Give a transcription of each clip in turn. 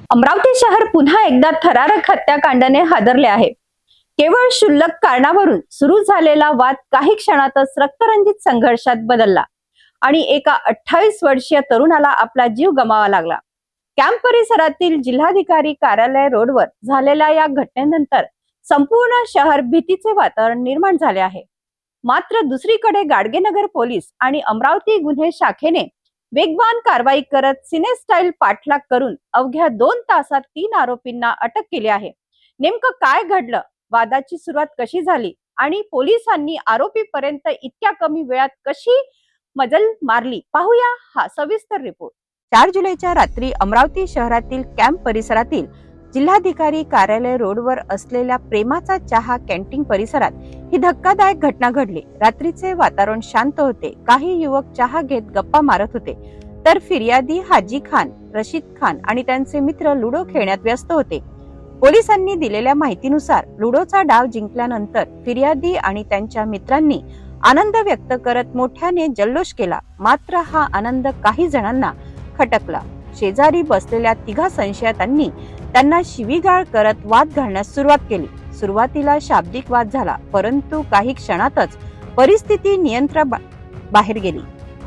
अमरावती शहर पुन्हा एकदा थरारक हत्याकांडाने हादरले आहे। केवळ क्षुल्लक कारणावरून सुरू झालेला वाद काही क्षणातच रक्तरंजित संघर्षात बदलला आणि एका 28 वर्षीय तरुणाला आपला जीव गमावा लागला। कॅम्प परिसरातील जिल्हाधिकारी कार्यालय रोडवर झालेल्या या घटनेनंतर संपूर्ण शहर भीतीचे वातावरण निर्माण झाले आहे। मात्र दुसरीकडे गाडगेनगर पोलीस आणि अमरावती गुन्हे शाखेने वेगवान कारवाई करत सिनेस्टाईल पाठलाग करून अवघ्या 2 तासात 3 आरोपींना अटक केली आहे। नेमकं काय घडलं, वादाची सुरुवात कशी झाली आणि पोलिसांनी आरोपीपर्यंत इतक्या कमी वेळात कशी मजल मारली, पाहूया हा सविस्तर रिपोर्ट। 4 जुलैच्या रात्री अमरावती शहरातील कॅम्प परिसरातील जिल्हाधिकारी कार्यालय रोडवर असलेल्या प्रेमाचा चहा कॅन्टीन परिसरात ही धक्कादायक घटना घडली। रात्रीचे वातावरण शांत होते। काही युवक चहा घेत गप्पा मारत होते, तर फिर्यादी हाजी खान, रशीद खान आणि त्यांचे मित्र लुडो खेळण्यात व्यस्त होते। पोलिसांनी दिलेल्या माहितीनुसार लुडोचा डाव जिंकल्यानंतर फिर्यादी आणि त्यांच्या मित्रांनी आनंद व्यक्त करत मोठ्याने जल्लोष केला। मात्र हा आनंद काही जणांना खटकला। शेजारी बसलेल्या 3 संशयितांनी त्यांना शिवीगाळ करत वाद घालण्यास सुरुवात केली। सुरुवातीला शाब्दिक वाद झाला, परंतु काही क्षणातच परिस्थिती नियंत्रणाबाहेर गेली।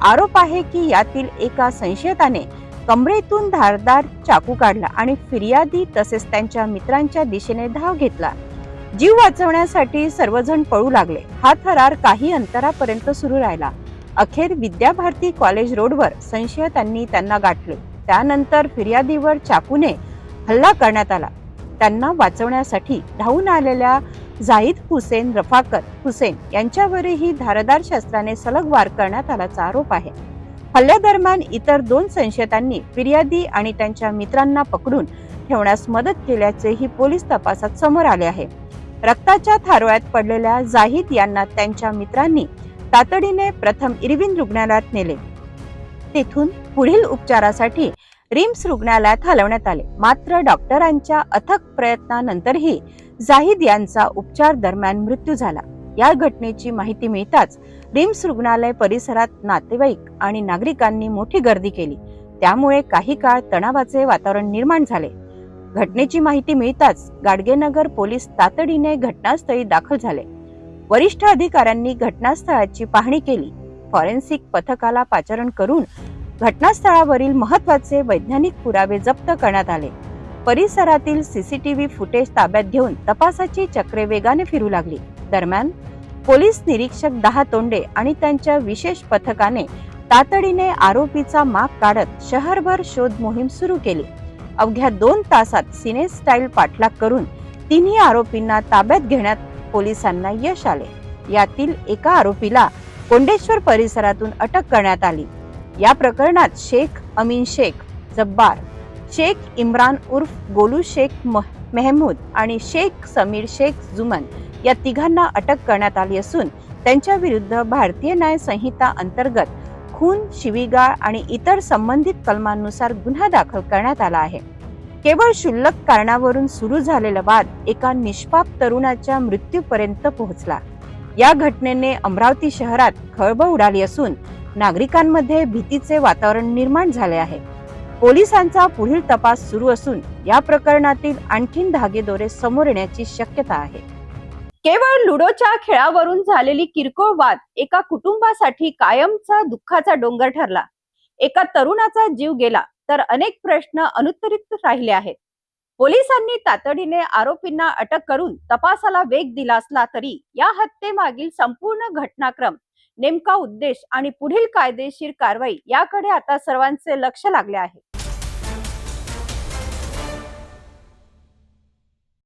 आरोप आहे की यातील एका संशयिताने कमरेतून धारदार चाकू काढला आणि फिर्यादी तसेच त्यांच्या मित्रांच्या दिशेने धाव घेतला। जीव वाचवण्यासाठी सर्वजण पळू लागले। हा थरार काही अंतरापर्यंत सुरू राहिला। अखेर विद्याभारती कॉलेज रोडवर संशयितांनी त्यांना गाठले। त्यानंतर फिर्यादीवर चाकूने हल्ला करण्यात आला। त्यांना वाचवण्यासाठी धावून आलेल्या जाहिद हुसेन रफाकत हुसेन यांच्यावरही धारदार शस्त्राने सलग वार करण्यात आल्याचा आरोप आहे। हल्ल्यादरम्यान इतर 2 संशयितांनी फिर्यादी आणि त्यांच्या मित्रांना पकडून ठेवण्यास मदत केल्याचेही पोलीस तपासात समोर आले आहे। रक्ताच्या थारोळ्यात पडलेल्या जाहिद यांना त्यांच्या मित्रांनी तातडीने प्रथम इरविन रुग्णालयात नेले। तेथून पुढील उपचारासाठी रिम्स रुग्णालयात हलवण्यात आले। मात्र डॉक्टरांच्या अथक प्रयत्नानंतरही जाहिद यांचा उपचार दरम्यान मृत्यू झाला। या घटनेची माहिती मिळताच रिम्स रुग्णालय परिसरात नातेवाईक आणि नागरिकांनी मोठी गर्दी केली। त्यामुळे काही काळ तणावाचे वातावरण निर्माण झाले। घटनेची माहिती मिळताच गाडगेनगर पोलीस तातडीने घटनास्थळी दाखल झाले। वरिष्ठ अधिकाऱ्यांनी घटनास्थळाची पाहणी केली। फॉरेन्सिक पथकाला पाचारण करून घटनास्थळावरील महत्त्वाचे वैज्ञानिक पुरावे जप्त करण्यात आले। परिसरातील सीसीटीव्ही फुटेज ताब्यात घेऊन तपासाची चक्रे वेगाने फिरू लागली। दरम्यान पोलीस निरीक्षक दहातोंडे आणि त्यांच्या विशेष पथकाने तातडीने आरोपीचा माग काढत शहरभर शोध मोहीम सुरू केली। अवघ्या 2 तासात सिनेस्टाईल पाठलाग करून 3 आरोपींना ताब्यात घेण्यात पोलिसांना यश आले। यातील एका आरोपीला कोंडेश्वर परिसरातून अटक करण्यात आली। या प्रकरणात शेख अमीन शेख जब्बार, शेख इम्रान उर्फ गोलू शेख मेहमूद आणि शेख समीर शेख जुमन या 3घांना अटक करण्यात आली असून त्यांच्या विरुद्ध भारतीय न्याय संहिता अंतर्गत खून, शिवीगाळ आणि इतर संबंधित कलमांनुसार गुन्हा दाखल करण्यात आला आहे। केवळ क्षुल्लक कारणावरून सुरू झालेला वाद एका निष्पाप तरुणाच्या मृत्यूपर्यंत पोहोचला। या घटनेने अमरावती शहरात खळबळ उडाली असून नागरिकांमध्ये भीतीचे वातावरण निर्माण झाले आहे। पोलिसांचा पुढील तपास सुरू असून या प्रकरणातील आणखीन धागेदोरे समोर येण्याची शक्यता आहे। केवळ लुडोच्या खेळावरून झालेली किरकोळ वाद एका कुटुंबासाठी कायमचा दुःखाचा डोंगर ठरला। एका तरुणाचा जीव गेला तर अनेक प्रश्न अनुत्तरित राहिले आहेत। पोलिसांनी तातडीने आरोपींना अटक करून तपासाला वेग दिला असला तरी या हत्येमागील संपूर्ण घटनाक्रम, नेमका उद्देश आणि पुढील कायदेशीर कारवाई याकडे आता सर्वांचे लक्ष लागले आहे।